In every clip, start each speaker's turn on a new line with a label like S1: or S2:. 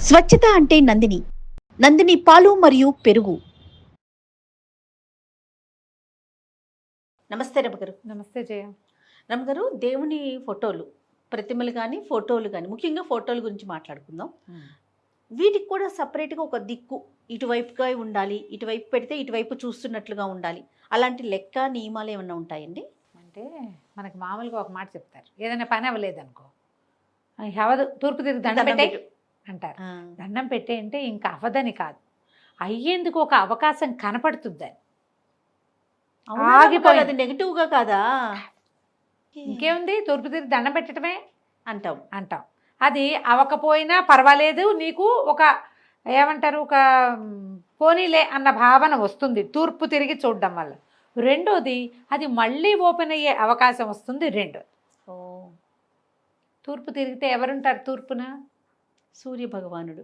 S1: స్వచ్ఛత అంటే నందిని. నందిని పాలు మరియు పెరుగు. నమస్తే రమగారు.
S2: నమస్తే జయ.
S1: రమగారు, దేవుని ఫోటోలు, ప్రతిమలు కానీ ఫోటోలు కానీ, ముఖ్యంగా ఫోటోల గురించి మాట్లాడుకుందాం. వీటికి కూడా సపరేట్గా ఒక దిక్కు, ఇటువైపుగా ఉండాలి, ఇటువైపు పెడితే ఇటువైపు చూస్తున్నట్లుగా ఉండాలి, అలాంటి లెక్క నియమాలు ఏమన్నా ఉంటాయండి?
S2: అంటే మనకి మామూలుగా ఒక మాట చెప్తారు, ఏదైనా పని అవ్వలేదనుకో, అవదు తూర్పు తిరిగి దండం పెట్టే అంటారు. దండం పెట్టే అంటే ఇంకా అవ్వదని కాదు, అయ్యేందుకు ఒక అవకాశం కనపడుతుందని.
S1: ఆగిపోయి నెగిటివ్గా కాదా?
S2: ఇంకేముంది, తూర్పు తిరిగి దండం పెట్టడమే
S1: అంటాం.
S2: అది అవ్వకపోయినా పర్వాలేదు, నీకు ఒక ఏమంటారు, ఒక పోనీలే అన్న భావన వస్తుంది తూర్పు తిరిగి చూడడం వల్ల. రెండోది, అది మళ్ళీ ఓపెన్ అయ్యే అవకాశం వస్తుంది. రెండోది, తూర్పు తిరిగితే ఎవరుంటారు తూర్పున?
S1: సూర్య భగవానుడు.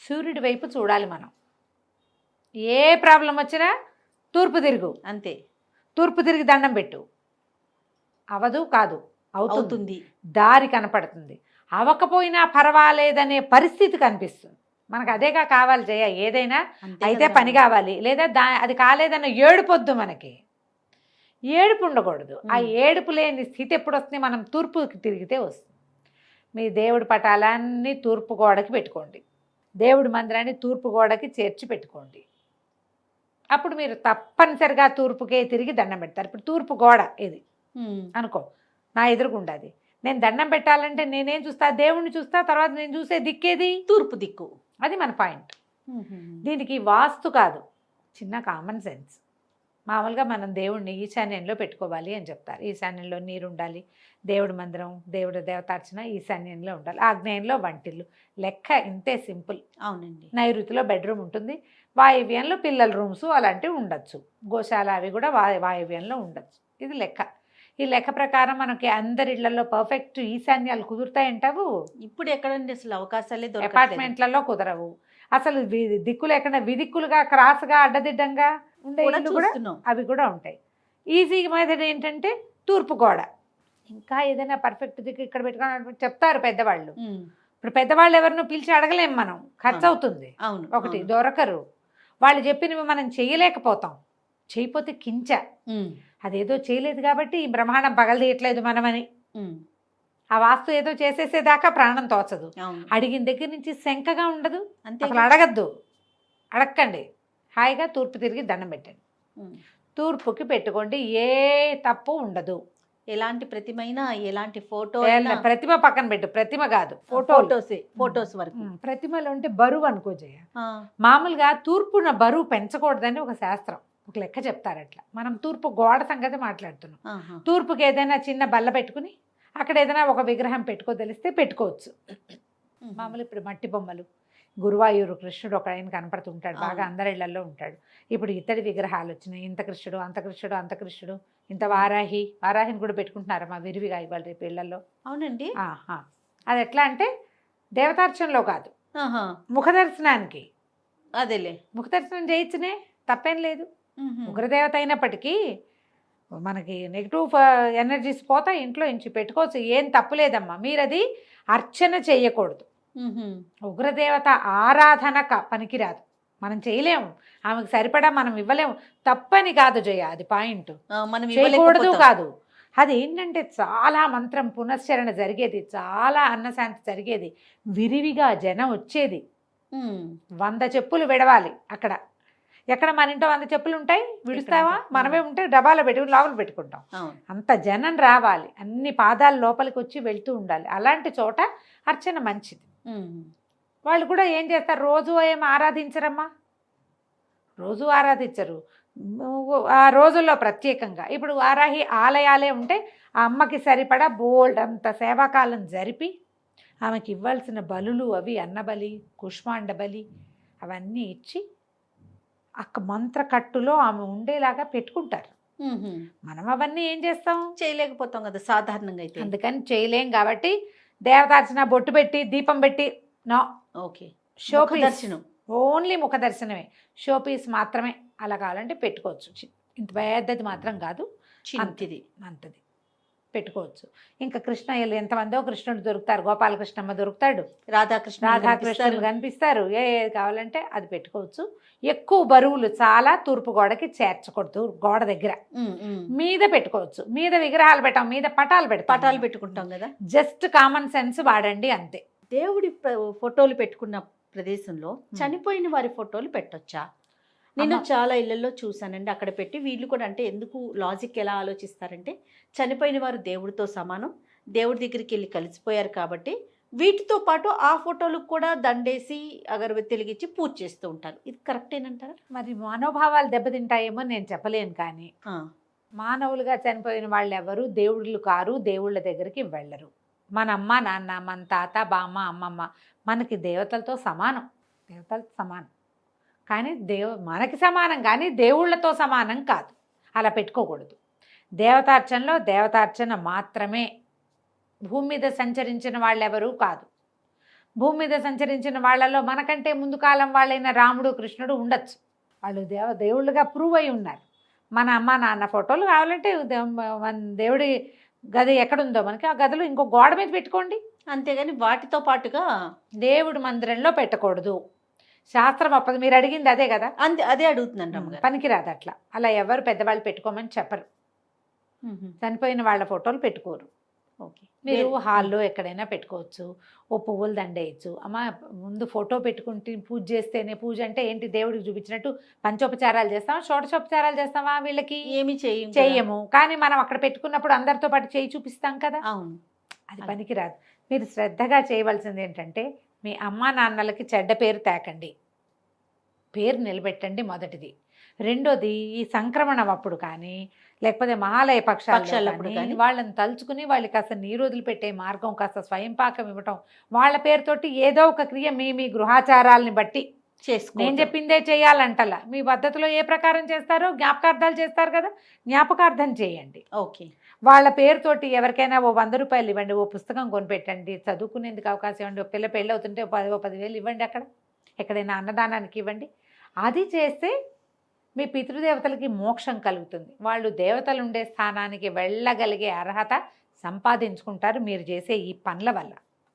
S2: సూర్యుడి వైపు చూడాలి మనం. ఏ ప్రాబ్లం వచ్చినా తూర్పు తిరుగు, అంతే. తూర్పు తిరిగి దండం పెట్టు. అవదు కాదు, అవుతుంది. దారి కనపడుతుంది. అవ్వకపోయినా పర్వాలేదనే పరిస్థితి కనిపిస్తుంది మనకు. అదేగా కావాలి జయ, ఏదైనా అయితే పని కావాలి, లేదా అది కాలేదన్న ఏడుపొద్దు మనకి. ఏడుపు ఉండకూడదు. ఆ ఏడుపు లేని స్థితి ఎప్పుడు వస్తుంది? మనం తూర్పుకి తిరిగితే వస్తుంది. మీ దేవుడి పటాలన్నీ తూర్పు గోడకి పెట్టుకోండి, దేవుడి మందిరాన్ని తూర్పు గోడకి చేర్చి పెట్టుకోండి. అప్పుడు మీరు తప్పనిసరిగా తూర్పుకే తిరిగి దండం పెడతారు. ఇప్పుడు తూర్పు గోడ ఇది అనుకో, నా ఎదురుగుండది. నేను దండం పెట్టాలంటే నేనేం చూస్తా? దేవుణ్ణి చూస్తా. తర్వాత నేను చూసే దిక్కేది
S1: తూర్పు దిక్కు.
S2: అది మన పాయింట్. దీనికి వాస్తు కాదు, చిన్న కామన్ సెన్స్. మామూలుగా మనం దేవుణ్ణి ఈశాన్యంలో పెట్టుకోవాలి అని చెప్తారు. ఈశాన్యంలో నీరు ఉండాలి, దేవుడి మందిరం, దేవుడి దేవతార్చన ఈశాన్యంలో ఉండాలి, ఆగ్నేయంలో వంటిల్లు. లెక్క ఇంతే, సింపుల్.
S1: అవునండి.
S2: నైరుతిలో బెడ్రూమ్ ఉంటుంది, వాయువ్యంలో పిల్లల రూమ్స్ అలాంటివి ఉండొచ్చు, గోశాల అవి కూడా వాయువ్యంలో ఉండొచ్చు. ఇది లెక్క. ఈ లెక్క ప్రకారం మనకి అందరి ఇళ్లలో పర్ఫెక్ట్ ఈశాన్యాలు కుదురుతాయంటావు?
S1: ఇప్పుడు ఎక్కడండి అసలు అవకాశాలే దొరకట్లేదు.
S2: అపార్ట్మెంట్లలో కుదరవు అసలు. దిక్కులు ఎక్కడ విదిక్కులుగా క్రాస్గా అడ్డదిడ్డంగా ఉండే ఇళ్ళు కూడా అవి కూడా ఉంటాయి. ఈజీగా మీద ఏంటంటే తూర్పు గోడ. ఇంకా ఏదైనా పర్ఫెక్ట్ దిక్కు ఇక్కడ పెట్టుకోవాలని చెప్తారు పెద్దవాళ్ళు. ఇప్పుడు పెద్దవాళ్ళు ఎవరినో పిలిచి అడగలేం మనం, ఖర్చు అవుతుంది.
S1: అవును.
S2: ఒకటి దొరకరు, వాళ్ళు చెప్పినవి మనం చేయలేకపోతాం. చేయపోతే కించ, అదేదో చేయలేదు కాబట్టి ఈ బ్రహ్మాండం పగలదీయట్లేదు మనమని. ఆ వాస్తు ఏదో చేసేసేదాకా ప్రాణం తోచదు. అడిగిన దగ్గర నుంచి శంకగా ఉండదు. అసలు అడగద్దు, అడగండి. హాయిగా తూర్పు తిరిగి దండం పెట్టండి. తూర్పుకి పెట్టుకోండి, ఏ తప్పు ఉండదు.
S1: ఎలాంటి ప్రతిమైనా, ఎలాంటి ఫోటో,
S2: ప్రతిమ పక్కన పెట్టు, ప్రతిమ కాదు,
S1: ఫోటోస్ వరకు.
S2: ప్రతిమలు అంటే బరువు అనుకో జయ. మామూలుగా తూర్పున బరువు పెంచకూడదని ఒక శాస్త్రం, ఒక లెక్క చెప్తారు. అట్లా మనం తూర్పు గోడ సంగతి మాట్లాడుతున్నాం. తూర్పుకి ఏదైనా చిన్న బల్ల పెట్టుకుని అక్కడ ఏదైనా ఒక విగ్రహం పెట్టుకోదలిస్తే పెట్టుకోవచ్చు. మామూలు ఇప్పుడు మట్టి బొమ్మలు, గురువాయూరు కృష్ణుడు ఒక ఆయన కనపడుతుంటాడు, బాగా అందరి ఇళ్లలో ఉంటాడు. ఇప్పుడు ఇత్తడి విగ్రహాలు వచ్చినాయి, ఇంత కృష్ణుడు, అంత కృష్ణుడు, అంత కృష్ణుడు, ఇంత వారాహిని కూడా పెట్టుకుంటున్నారు మా విరివిగా ఇవాళ రేపు ఇళ్లలో.
S1: అవునండి.
S2: అది ఎట్లా అంటే దేవతార్చనలో కాదు, ముఖదర్శనానికి.
S1: అదేలే,
S2: ముఖదర్శనం చేయించునే, తప్పేం లేదు. ఉగ్రదేవత అయినప్పటికీ మనకి నెగిటివ్ ఎనర్జీస్ పోతాయి, ఇంట్లో ఇంచి పెట్టుకోవచ్చు, ఏం తప్పులేదమ్మా. మీరు అది అర్చన చేయకూడదు. ఉగ్రదేవత ఆరాధన పనికిరాదు, మనం చేయలేము, ఆమెకు సరిపడా మనం ఇవ్వలేము. తప్పని కాదు జయ, అది పాయింట్. మనం చేయకూడదు కాదు. అది ఏంటంటే చాలా మంత్రం పునశ్చరణ జరిగేది, చాలా అన్నశాంతి జరిగేది, విరివిగా జనం వచ్చేది. 100 చెప్పులు విడవాలి అక్కడ. ఎక్కడ మన ఇంట్లో 100 చెప్పులు ఉంటాయి, విడుస్తావా? మనమే ఉంటే డబ్బాలో పెట్టుకుని లోపల పెట్టుకుంటాం. అంత జనం రావాలి, అన్ని పాదాలు లోపలికి వచ్చి వెళ్తూ ఉండాలి. అలాంటి చోట అర్చన మంచిది. వాళ్ళు కూడా ఏం చేస్తారు, రోజు ఏం ఆరాధించరమ్మా, రోజు ఆరాధించరు. ఆ రోజుల్లో ప్రత్యేకంగా ఇప్పుడు వారాహి ఆలయాలే ఉంటే ఆ అమ్మకి సరిపడా బోల్డ్ అంత సేవాకాలం జరిపి ఆమెకి ఇవ్వాల్సిన బలులు అవి, అన్నబలి, కుష్మాండ బలి అవన్నీ ఇచ్చి మంత్రకట్టులో ఆమె ఉండేలాగా పెట్టుకుంటారు. మనం అవన్నీ ఏం చేస్తాం,
S1: చేయలేకపోతాం కదా సాధారణంగా అయితే.
S2: అందుకని చేయలేం కాబట్టి దేవతార్చన, బొట్టు పెట్టి దీపం పెట్టి నో.
S1: ఓకే,
S2: షోపీస్ దర్శనం, ఓన్లీ ముఖ దర్శనమే, షోపీస్ మాత్రమే. అలా కావాలంటే పెట్టుకోవచ్చు, ఇంత పెద్దది మాత్రం కాదు, అంతది. పెట్టుకోవచ్చు. ఇంకా కృష్ణయ్యలు ఎంతమందో కృష్ణుడు దొరుకుతారు, గోపాలకృష్ణమ్మ దొరుకుతాడు,
S1: రాధాకృష్ణులు
S2: కనిపిస్తారు. ఏది కావాలంటే అది పెట్టుకోవచ్చు. ఎక్కువ బరువులు చాలా తూర్పు గోడకి చేర్చకూడదు. గోడ దగ్గర మీద పెట్టుకోవచ్చు. మీద విగ్రహాలు పెట్టాం, మీద పటాలు
S1: పెట్టుకుంటాం కదా.
S2: జస్ట్ కామన్ సెన్స్ వాడండి అంతే.
S1: దేవుడి ఫోటోలు పెట్టుకున్న ప్రదేశంలో చనిపోయిన వారి ఫోటోలు పెట్టొచ్చా? నేను చాలా ఇళ్లలో చూసానండి, అక్కడ పెట్టి వీళ్ళు కూడా అంటే ఎందుకు లాజిక్ ఎలా ఆలోచిస్తారంటే చనిపోయిన వారు దేవుడితో సమానం, దేవుడి దగ్గరికి వెళ్ళి కలిసిపోయారు కాబట్టి వీటితో పాటు ఆ ఫోటోలకు కూడా దండేసి అగరబత్తి వెలిగించి పూజ చేస్తూ ఉంటారు. ఇది కరెక్టేనంటారా?
S2: మరి మనోభావాలు దెబ్బతింటాయేమో నేను చెప్పలేను, కానీ మానవులుగా చనిపోయిన వాళ్ళు ఎవరు దేవుళ్ళు కారు, దేవుళ్ళ దగ్గరికి వెళ్ళరు. మన అమ్మ నాన్న, మన తాత బామ్మ అమ్మమ్మ మనకి దేవతలతో సమానం, కానీ మనకి సమానం కానీ దేవుళ్ళతో సమానం కాదు. అలా పెట్టుకోకూడదు. దేవతార్చన మాత్రమే. భూమి మీద సంచరించిన వాళ్ళు ఎవరూ కాదు. భూమి మీద సంచరించిన వాళ్ళలో మనకంటే ముందు కాలం వాళ్ళైన రాముడు కృష్ణుడు ఉండొచ్చు. వాళ్ళు దేవుళ్ళుగా ప్రూవ్ అయి ఉన్నారు. మన అమ్మ నాన్న ఫోటోలు కావాలంటే మన దేవుడి గది ఎక్కడుందో మనకి ఆ గదిలో ఇంకో గోడ మీద పెట్టుకోండి,
S1: అంతేగాని వాటితో పాటుగా
S2: దేవుడి మందిరంలో పెట్టకూడదు. శాస్త్రం అప్పది. మీరు అడిగింది అదే కదా,
S1: అదే అడుగుతున్నాను.
S2: పనికిరాదు అట్లా. అలా ఎవరు పెద్దవాళ్ళు పెట్టుకోమని చెప్పరు. చనిపోయిన వాళ్ళ ఫోటోలు పెట్టుకోరు.
S1: ఓకే,
S2: మీరు హాల్లో ఎక్కడైనా పెట్టుకోవచ్చు. ఓ పువ్వులు దండేయచ్చు. అమ్మ ముందు ఫోటో పెట్టుకుంటే పూజ చేస్తేనే, పూజ అంటే ఏంటి, దేవుడికి చూపించినట్టు పంచోపచారాలు చేస్తామా, షోడశోపచారాలు చేస్తామా? వీళ్ళకి
S1: ఏమి
S2: చెయ్యము. కానీ మనం అక్కడ పెట్టుకున్నప్పుడు అందరితో పాటు చేయి చూపిస్తాం కదా.
S1: అవును,
S2: అది పనికిరాదు. మీరు శ్రద్ధగా చేయవలసింది ఏంటంటే మీ అమ్మా నాన్నలకి చెడ్డ పేరు తేకండి, పేరు నిలబెట్టండి మొదటిది. రెండోది, ఈ సంక్రమణం అప్పుడు కానీ లేకపోతే మహాలయ పక్షాలప్పుడు కానీ వాళ్ళని తలుచుకుని వాళ్ళకి కాస్త నీరు వదిలిపెట్టే మార్గం, కాస్త స్వయం పాకం ఇవ్వటం, వాళ్ళ పేరుతోటి ఏదో ఒక క్రియ మీ గృహాచారాలని బట్టి నేను చెప్పిందే చేయాలంటలా. మీ పద్ధతిలో ఏ ప్రకారం చేస్తారో జ్ఞాపకార్థాలు చేస్తారు కదా, జ్ఞాపకార్థం చేయండి.
S1: ఓకే,
S2: వాళ్ళ పేరుతోటి ఎవరికైనా ఓ 100 రూపాయలు ఇవ్వండి, ఓ పుస్తకం కొనిపెట్టండి, చదువుకునేందుకు అవకాశం ఇవ్వండి, ఓ పిల్ల పెళ్ళి అవుతుంటే ఓ 10,000 ఇవ్వండి, అక్కడ ఎక్కడైనా అన్నదానానికి ఇవ్వండి. అది చేస్తే మీ పితృదేవతలకి మోక్షం కలుగుతుంది. వాళ్ళు దేవతలు ఉండే స్థానానికి వెళ్ళగలిగే అర్హత సంపాదించుకుంటారు మీరు చేసే ఈ పనుల వల్ల.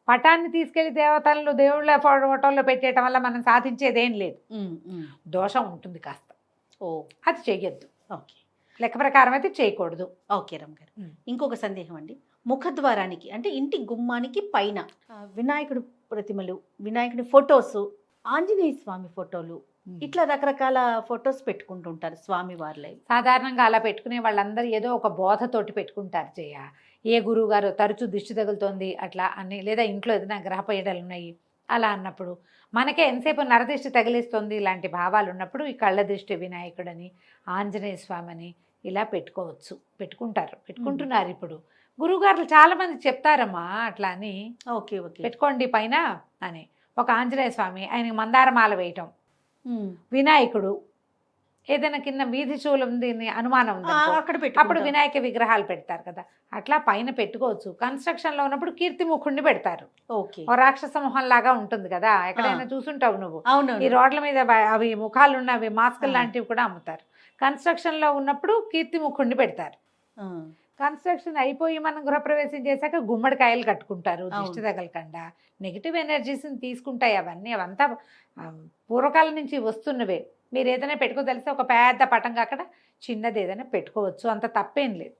S2: పటాన్ని తీసుకెళ్లి దేవతలను దేవుళ్ళ ఫోటోల్లో పెట్టేయటం వల్ల మనం సాధించేదేం లేదు. దోషం ఉంటుంది కాస్త. అది చెయ్యొద్దు.
S1: ఓకే,
S2: లెక్క ప్రకారం అయితే చేయకూడదు.
S1: ఓకే రమ్ గారు, ఇంకొక సందేహం అండి. ముఖద్వారానికి అంటే ఇంటి గుమ్మానికి పైన వినాయకుడు ప్రతిమలు, వినాయకుడి ఫొటోస్, ఆంజనేయ స్వామి ఫోటోలు, ఇట్లా రకరకాల ఫొటోస్ పెట్టుకుంటుంటారు స్వామి వారిలో.
S2: సాధారణంగా అలా పెట్టుకునే వాళ్ళందరూ ఏదో ఒక బోధతోటి పెట్టుకుంటారు. ఏ గురువు గారు తరచూ దిష్టి తగులుతోంది అట్లా అని, లేదా ఇంట్లో ఏదైనా గ్రహపీడలు ఉన్నాయి అలా అన్నప్పుడు, మనకే ఎంతసేపు నరదిష్టి తగిలిస్తుంది ఇలాంటి భావాలు ఉన్నప్పుడు ఈ కళ్ళ దిష్టి వినాయకుడని, ఆంజనేయ స్వామి అని ఇలా పెట్టుకుంటున్నారు ఇప్పుడు. గురువుగారులు చాలా మంది చెప్తారమ్మా అట్లా అని.
S1: ఓకే,
S2: పెట్టుకోండి పైన అని. ఒక ఆంజనేయ స్వామి, ఆయనకి మందారమాల వేయటం, వినాయకుడు ఏదైనా కింద వీధి చూలం దీన్ని అనుమానం ఉంది అప్పుడు వినాయక విగ్రహాలు పెడతారు కదా, అట్లా పైన పెట్టుకోవచ్చు. కన్స్ట్రక్షన్ లో ఉన్నప్పుడు కీర్తిముఖుడిని పెడతారు. ఓ రాక్షస మొహం లాగా ఉంటుంది కదా, ఎక్కడైనా చూసుంటావు నువ్వు. ఈ రోడ్ల మీద అవి ముఖాలు ఉన్నవి మాస్కులు లాంటివి కూడా అమ్ముతారు. కన్స్ట్రక్షన్ లో ఉన్నప్పుడు కీర్తిముఖుడిని పెడతారు. కన్స్ట్రక్షన్ అయిపోయి మనం గృహప్రవేశం చేశాక గుమ్మడికాయలు కట్టుకుంటారు దిష్టి తగలకుండా. నెగిటివ్ ఎనర్జీస్ని తీసుకుంటాయి అవన్నీ. అవంతా పూర్వకాలం నుంచి వస్తున్నవే. మీరు ఏదైనా పెట్టుకోదలిస్తే ఒక పెద్ద పటంగా అక్కడ చిన్నది ఏదైనా పెట్టుకోవచ్చు, అంత తప్పేం లేదు.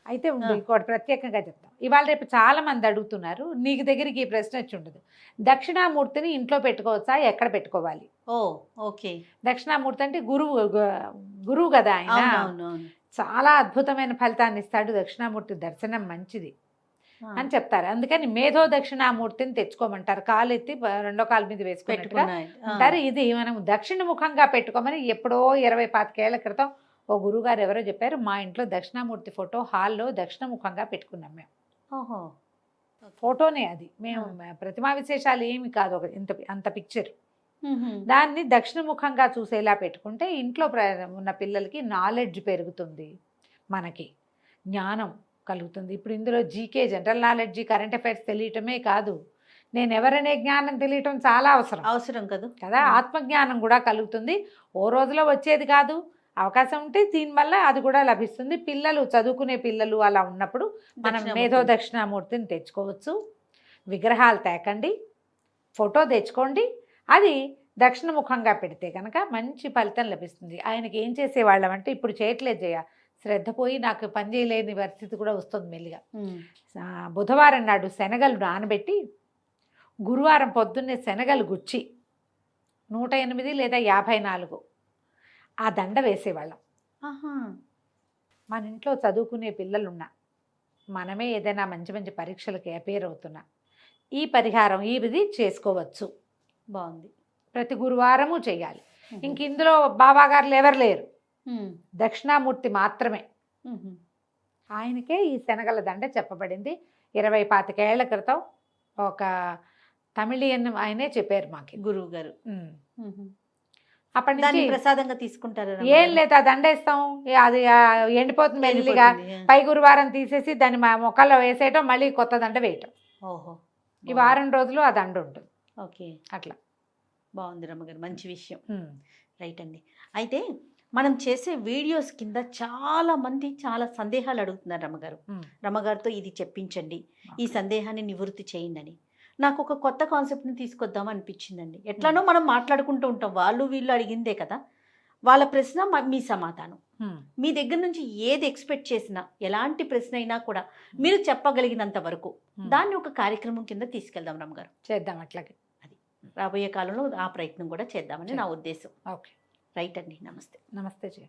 S2: అయితే ఇంకోటి ప్రత్యేకంగా చెప్తాం. ఇవాళ రేపు చాలా మంది అడుగుతున్నారు, నీకు దగ్గరికి ఈ ప్రశ్న వచ్చి ఉండదు, దక్షిణామూర్తిని ఇంట్లో పెట్టుకోవచ్చా, ఎక్కడ పెట్టుకోవాలి?
S1: ఓకే,
S2: దక్షిణామూర్తి అంటే గురువు కదా ఆయన. చాలా అద్భుతమైన ఫలితాన్ని ఇస్తాడు. దక్షిణామూర్తి దర్శనం మంచిది అని చెప్తారు. అందుకని మేధో దక్షిణామూర్తిని తెచ్చుకోమంటారు. కాలు ఎత్తి రెండో కాలు మీద వేసుకున్నట్టుగా అంటారు. ఇది మనం దక్షిణ ముఖంగా పెట్టుకోమని ఎప్పుడో 20-25 ఏళ్ల క్రితం ఓ గురువుగారు ఎవరో చెప్పారు. మా ఇంట్లో దక్షిణామూర్తి ఫోటో హాల్లో దక్షిణ ముఖంగా పెట్టుకున్నాం మేము. ఫోటోనే అది, మేము ప్రతిమా విశేషాలు ఏమి కాదు, ఒక అంత పిక్చర్. దాన్ని దక్షిణముఖంగా చూసేలా పెట్టుకుంటే ఇంట్లో ఉన్న పిల్లలకి నాలెడ్జ్ పెరుగుతుంది, మనకి జ్ఞానం కలుగుతుంది. ఇప్పుడు ఇందులో GK, general knowledge, current affairs తెలియటమే కాదు, నేను ఎవరనే జ్ఞానం తెలియటం చాలా అవసరం
S1: కదా.
S2: ఆత్మజ్ఞానం కూడా కలుగుతుంది. ఓ రోజులో వచ్చేది కాదు, అవకాశం ఉంటే దీనివల్ల అది కూడా లభిస్తుంది. పిల్లలు చదువుకునే పిల్లలు అలా ఉన్నప్పుడు మనం
S1: దక్షిణామూర్తి.
S2: మేధో దక్షిణామూర్తిని తెచ్చుకోవచ్చు. విగ్రహాలు తేకండి, ఫోటో తెచ్చుకోండి, అది దక్షిణముఖంగా పెడితే కనుక మంచి ఫలితం లభిస్తుంది. ఆయనకి ఏం చేసేవాళ్ళం అంటే ఇప్పుడు చేయట్లేదు జయ, శ్రద్ధ పోయి నాకు పని చేయలేని పరిస్థితి కూడా వస్తుంది మెల్లిగా. బుధవారం నాడు శనగలు నానబెట్టి గురువారం పొద్దున్నే శనగలు గుచ్చి 108 లేదా 54 ఆ దండ వేసేవాళ్ళం.
S1: ఆహా.
S2: మన ఇంట్లో చదువుకునే పిల్లలున్నా, మనమే ఏదైనా మంచి మంచి పరీక్షలకి అపేర్ అవుతున్నా, ఈ పరిహారం ఇది చేసుకోవచ్చు.
S1: బాగుంది.
S2: ప్రతి గురువారము చేయాలి. ఇంక ఇందులో బాబాగారులు ఎవరు లేరు, దక్షిణామూర్తి మాత్రమే. ఆయనకే ఈ శనగల దండ చెప్పబడింది. 20-25 ఏళ్ల క్రితం ఒక తమిళియన్ ఆయనే చెప్పారు మాకు,
S1: గురువు గారు.
S2: అప్పటి
S1: దాన్ని
S2: నుంచి
S1: ప్రసాదంగా తీసుకుంటారు.
S2: ఏం లేదు, ఆ దండ వేస్తాం, అది ఎండిపోతుంది మెల్లిగా. పై గురువారం తీసేసి దాన్ని మా మొక్కల్లో వేసేయటం, మళ్ళీ కొత్త దండ వేయటం.
S1: ఓహో.
S2: ఈ వారం రోజులు ఆ దండ ఉంటుంది.
S1: ఓకే,
S2: అట్లా
S1: బాగుంది రమ్మగారు, మంచి విషయం. రైట్ అండి. అయితే మనం చేసే వీడియోస్ కింద చాలా మంది చాలా సందేహాలు అడుగుతున్నారు రమ్మగారు. రమ్మగారితో ఇది చెప్పించండి, ఈ సందేహాన్ని నివృత్తి చేయండి అని. నాకు ఒక కొత్త కాన్సెప్ట్ని తీసుకొద్దాం అనిపించిందండి. ఎట్లానో మనం మాట్లాడుకుంటూ ఉంటాం, వాళ్ళు వీళ్ళు అడిగిందే కదా, వాళ్ళ ప్రశ్న మీ సమాధానం. మీ దగ్గర నుంచి ఏది ఎక్స్పెక్ట్ చేసినా, ఎలాంటి ప్రశ్న అయినా కూడా మీరు చెప్పగలిగినంత వరకు దాన్ని ఒక కార్యక్రమం కింద తీసుకెళ్దాం రమ్మగారు.
S2: చేద్దాం అట్లాగే.
S1: అది రాబోయే కాలంలో ఆ ప్రయత్నం కూడా చేద్దామని నా ఉద్దేశం.
S2: ఓకే,
S1: రైట్ అండి. నమస్తే.
S2: నమస్తే జయ.